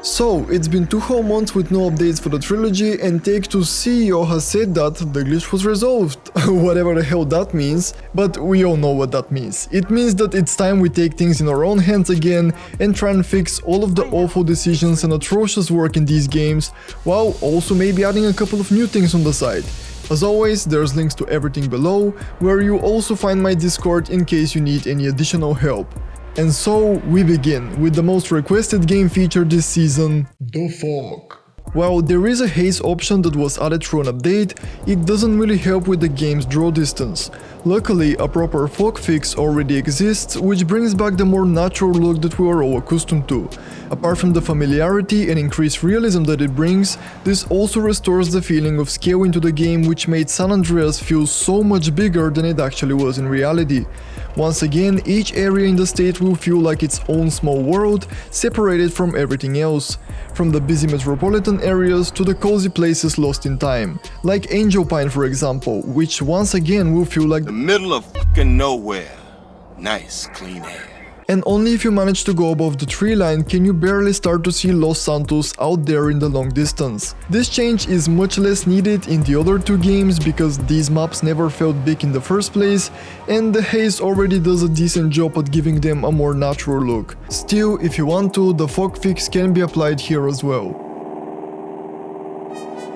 So, it's been 2 whole months with no updates for the Trilogy, and Take-Two CEO has said that the glitch was resolved, whatever the hell that means, but we all know what that means. It means that it's time we take things in our own hands again and try and fix all of the awful decisions and atrocious work in these games, while also maybe adding a couple of new things on the side. As always, there's links to everything below, where you also find my Discord in case you need any additional help. And so, we begin with the most requested game feature this season, the fog. While there is a haze option that was added through an update, it doesn't really help with the game's draw distance. Luckily, a proper fog fix already exists, which brings back the more natural look that we are all accustomed to. Apart from the familiarity and increased realism that it brings, this also restores the feeling of scale into the game, which made San Andreas feel so much bigger than it actually was in reality. Once again, each area in the state will feel like its own small world, separated from everything else. From the busy metropolitan areas to the cozy places lost in time, like Angel Pine for example, which once again will feel like the middle of fucking nowhere. Nice, clean air. And only if you manage to go above the tree line can you barely start to see Los Santos out there in the long distance. This change is much less needed in the other 2 games because these maps never felt big in the first place, and the haze already does a decent job at giving them a more natural look. Still, if you want to, the fog fix can be applied here as well.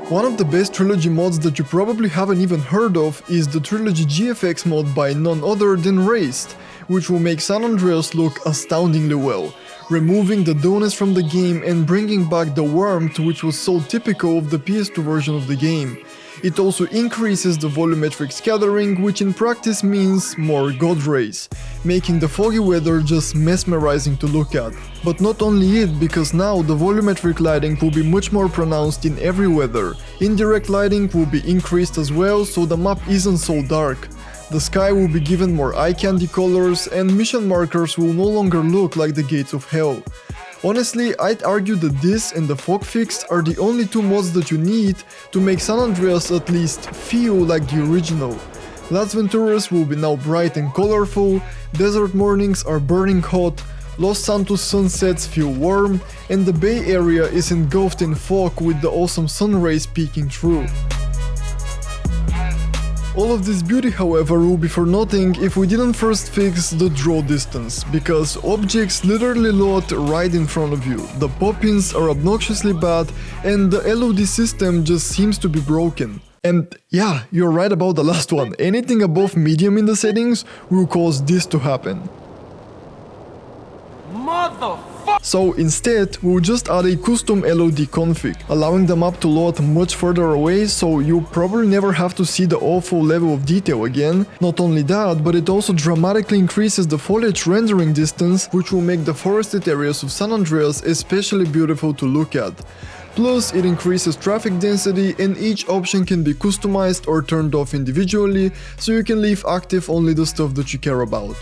One of the best Trilogy mods that you probably haven't even heard of is the Trilogy GFX mod by none other than Raised, which will make San Andreas look astoundingly well, removing the dullness from the game and bringing back the warmth which was so typical of the PS2 version of the game. It also increases the volumetric scattering, which in practice means more God rays, making the foggy weather just mesmerizing to look at. But not only it, because now the volumetric lighting will be much more pronounced in every weather. Indirect lighting will be increased as well, so the map isn't so dark. The sky will be given more eye candy colors, and mission markers will no longer look like the gates of hell. Honestly, I'd argue that this and the fog fix are the only 2 mods that you need to make San Andreas at least feel like the original. Las Venturas will be now bright and colorful, desert mornings are burning hot, Los Santos sunsets feel warm, and the Bay Area is engulfed in fog with the awesome sun rays peeking through. All of this beauty, however, will be for nothing if we didn't first fix the draw distance, because objects literally load right in front of you, the pop-ins are obnoxiously bad, and the LOD system just seems to be broken. And yeah, you're right about the last one, anything above medium in the settings will cause this to happen. So instead, we'll just add a custom LOD config, allowing the map to load much further away, so you'll probably never have to see the awful level of detail again. Not only that, but it also dramatically increases the foliage rendering distance, which will make the forested areas of San Andreas especially beautiful to look at. Plus, it increases traffic density, and each option can be customized or turned off individually, so you can leave active only the stuff that you care about.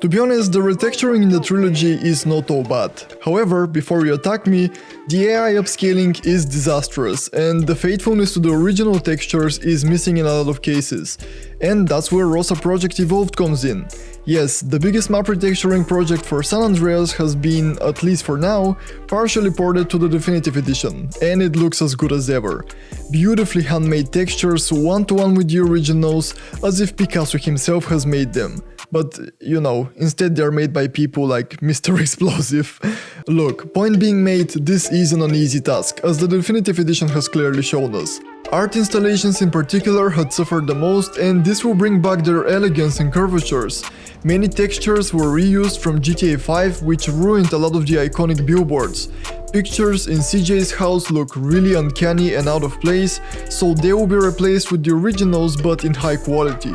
To be honest, the retexturing in the Trilogy is not all bad. However, before you attack me, the AI upscaling is disastrous, and the faithfulness to the original textures is missing in a lot of cases. And that's where Rosa Project Evolved comes in. Yes, the biggest map retexturing project for San Andreas has been, at least for now, partially ported to the Definitive Edition, and it looks as good as ever. Beautifully handmade textures, one-to-one with the originals, as if Picasso himself has made them. But, you know, instead they are made by people like Mr. Explosive. Look, point being made, this isn't an easy task, as the Definitive Edition has clearly shown us. Art installations in particular had suffered the most, and this will bring back their elegance and curvatures. Many textures were reused from GTA 5, which ruined a lot of the iconic billboards. Pictures in CJ's house look really uncanny and out of place, so they will be replaced with the originals but in high quality.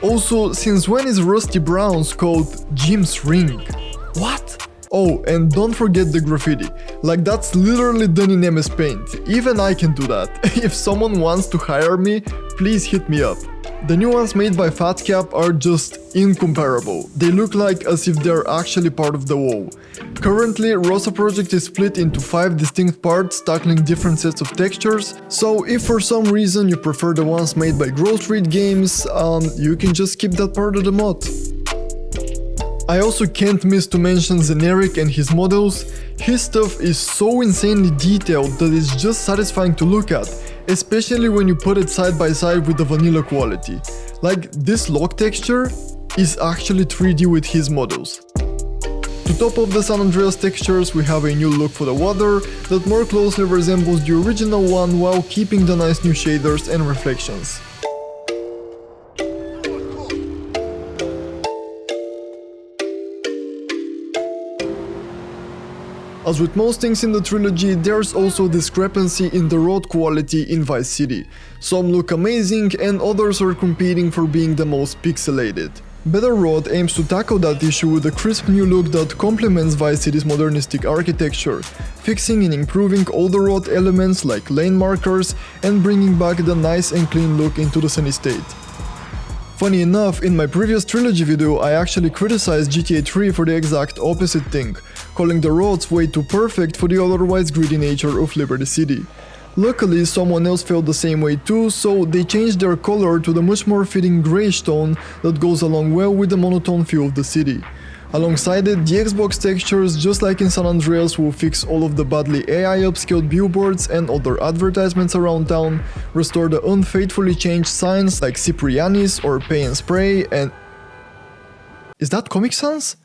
Also, since when is Rusty Brown's called Jim's Ring? What? Oh, and don't forget the graffiti. Like, that's literally done in MS Paint. Even I can do that. If someone wants to hire me, please hit me up. The new ones made by FatCap are just incomparable. They look like as if they're actually part of the WoW. Currently, Rosa Project is split into 5 distinct parts tackling different sets of textures, so if for some reason you prefer the ones made by Growth Street Games, you can just skip that part of the mod. I also can't miss to mention Zeneric and his models. His stuff is so insanely detailed that it's just satisfying to look at, especially when you put it side by side with the vanilla quality. Like, this log texture is actually 3D with his models. To top off the San Andreas textures, we have a new look for the water that more closely resembles the original one while keeping the nice new shaders and reflections. As with most things in the trilogy, there's also discrepancy in the ROD quality in Vice City. Some look amazing and others are competing for being the most pixelated. Better ROD aims to tackle that issue with a crisp new look that complements Vice City's modernistic architecture, fixing and improving older ROD elements like lane markers and bringing back the nice and clean look into the sunny state. Funny enough, in my previous Trilogy video I actually criticized GTA 3 for the exact opposite thing, calling the roads way too perfect for the otherwise gritty nature of Liberty City. Luckily, someone else felt the same way too, so they changed their color to the much more fitting greyish tone that goes along well with the monotone feel of the city. Alongside it, the Xbox textures, just like in San Andreas, will fix all of the badly AI upscaled billboards and other advertisements around town, restore the unfaithfully changed signs like Cipriani's or Pay and Spray and... Is that Comic Sans?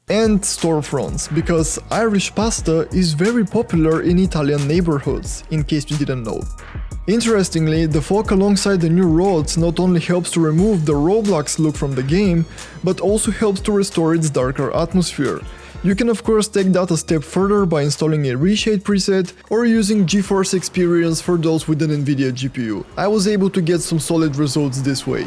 And storefronts, because Irish pasta is very popular in Italian neighborhoods, in case you didn't know. Interestingly, the fog alongside the new roads not only helps to remove the Roblox look from the game, but also helps to restore its darker atmosphere. You can of course take that a step further by installing a ReShade preset or using GeForce Experience for those with an Nvidia GPU. I was able to get some solid results this way.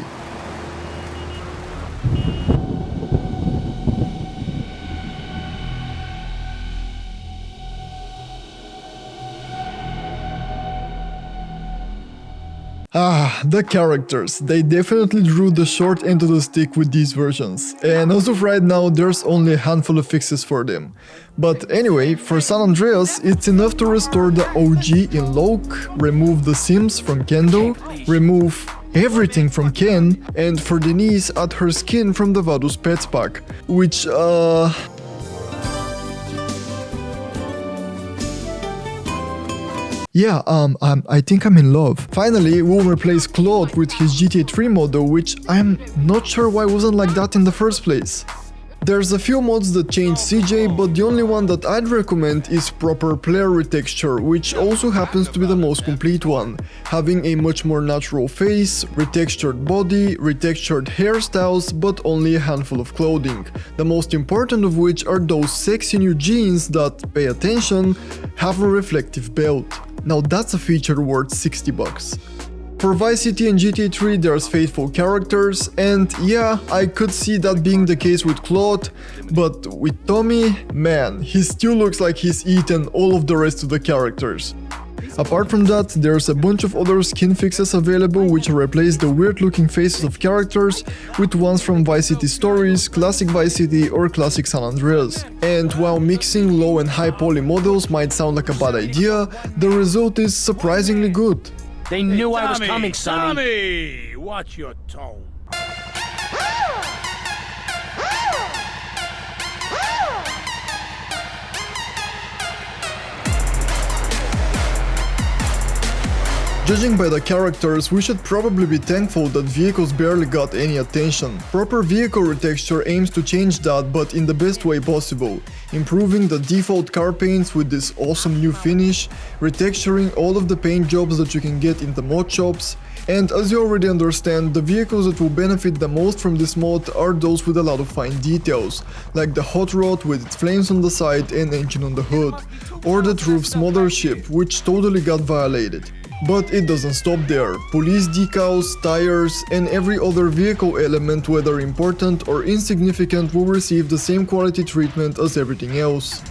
The characters. They definitely drew the short end of the stick with these versions, and as of right now there's only a handful of fixes for them. But anyway, for San Andreas it's enough to restore the OG in Loke, remove the Sims from Kendo, remove everything from Ken, and for Denise add her skin from the Vadus Pets pack, which yeah, I think I'm in love. Finally, we'll replace Claude with his GTA 3 model, which I'm not sure why wasn't like that in the first place. There's a few mods that change CJ, but the only one that I'd recommend is proper player retexture, which also happens to be the most complete one, having a much more natural face, retextured body, retextured hairstyles, but only a handful of clothing, the most important of which are those sexy new jeans that, pay attention, have a reflective belt. Now that's a feature worth $60. For Vice City and GTA 3 there's faithful characters, and yeah, I could see that being the case with Claude, but with Tommy, man, he still looks like he's eaten all of the rest of the characters. Apart from that, there's a bunch of other skin fixes available which replace the weird looking faces of characters with ones from Vice City Stories, Classic Vice City or Classic San Andreas. And while mixing low and high poly models might sound like a bad idea, the result is surprisingly good. They knew I was coming, Sonny. Tommy, watch your tone. Judging by the characters, we should probably be thankful that vehicles barely got any attention. Proper vehicle retexture aims to change that, but in the best way possible, improving the default car paints with this awesome new finish, retexturing all of the paint jobs that you can get in the mod shops, and as you already understand, the vehicles that will benefit the most from this mod are those with a lot of fine details, like the hot rod with its flames on the side and engine on the hood, or the Truth's mothership, which totally got violated. But it doesn't stop there. Police decals, tires, and every other vehicle element, whether important or insignificant, will receive the same quality treatment as everything else.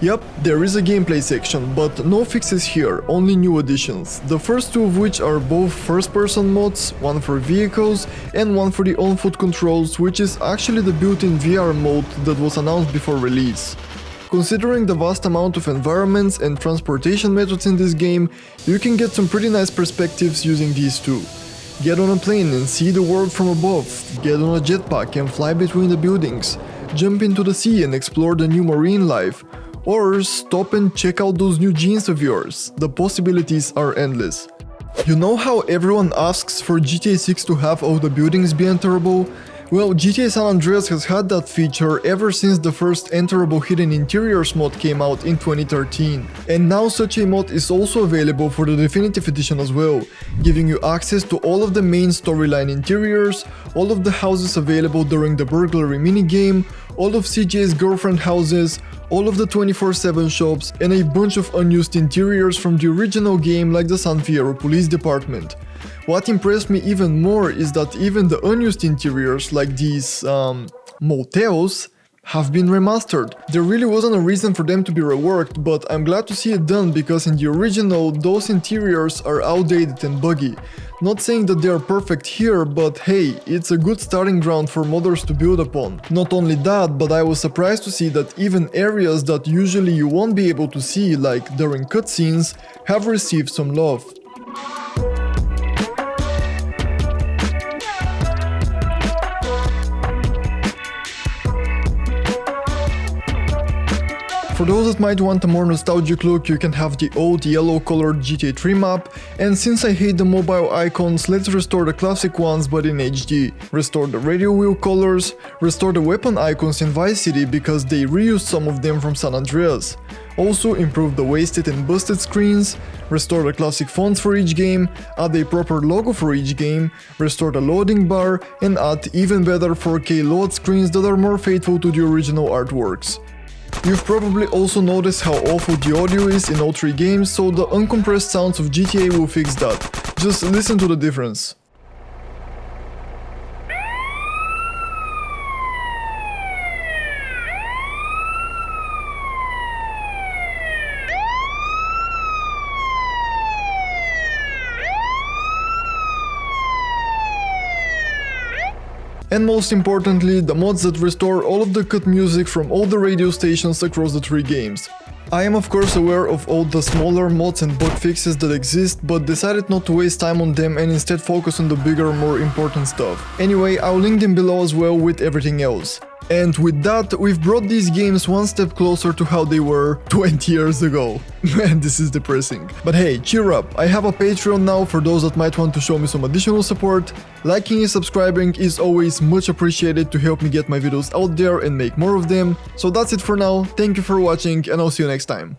Yep, there is a gameplay section, but no fixes here, only new additions. The first two of which are both first-person mods, one for vehicles and one for the on-foot controls, which is actually the built-in VR mode that was announced before release. Considering the vast amount of environments and transportation methods in this game, you can get some pretty nice perspectives using these two. Get on a plane and see the world from above, get on a jetpack and fly between the buildings, jump into the sea and explore the new marine life, or stop and check out those new jeans of yours. The possibilities are endless. You know how everyone asks for GTA 6 to have all the buildings be enterable? Well, GTA San Andreas has had that feature ever since the first enterable hidden interiors mod came out in 2013. And now such a mod is also available for the Definitive Edition as well, giving you access to all of the main storyline interiors, all of the houses available during the burglary minigame, all of CJ's girlfriend houses, all of the 24/7 shops, and a bunch of unused interiors from the original game like the San Fierro Police Department. What impressed me even more is that even the unused interiors like these motels have been remastered. There really wasn't a reason for them to be reworked, but I'm glad to see it done because in the original those interiors are outdated and buggy. Not saying that they are perfect here, but hey, it's a good starting ground for modders to build upon. Not only that, but I was surprised to see that even areas that usually you won't be able to see, like during cutscenes, have received some love. For those that might want a more nostalgic look, you can have the old yellow colored GTA 3 map, and since I hate the mobile icons, let's restore the classic ones but in HD. Restore the radio wheel colors, restore the weapon icons in Vice City because they reused some of them from San Andreas. Also improve the wasted and busted screens, restore the classic fonts for each game, add a proper logo for each game, restore the loading bar, and add even better 4K load screens that are more faithful to the original artworks. You've probably also noticed how awful the audio is in all three games, so the uncompressed sounds of GTA will fix that. Just listen to the difference. And most importantly, the mods that restore all of the cut music from all the radio stations across the three games. I am of course aware of all the smaller mods and bug fixes that exist, but decided not to waste time on them and instead focus on the bigger, more important stuff. Anyway, I'll link them below as well with everything else. And with that, we've brought these games one step closer to how they were 20 years ago. Man, this is depressing. But hey, cheer up, I have a Patreon now for those that might want to show me some additional support. Liking and subscribing is always much appreciated to help me get my videos out there and make more of them. So that's it for now, thank you for watching and I'll see you next time.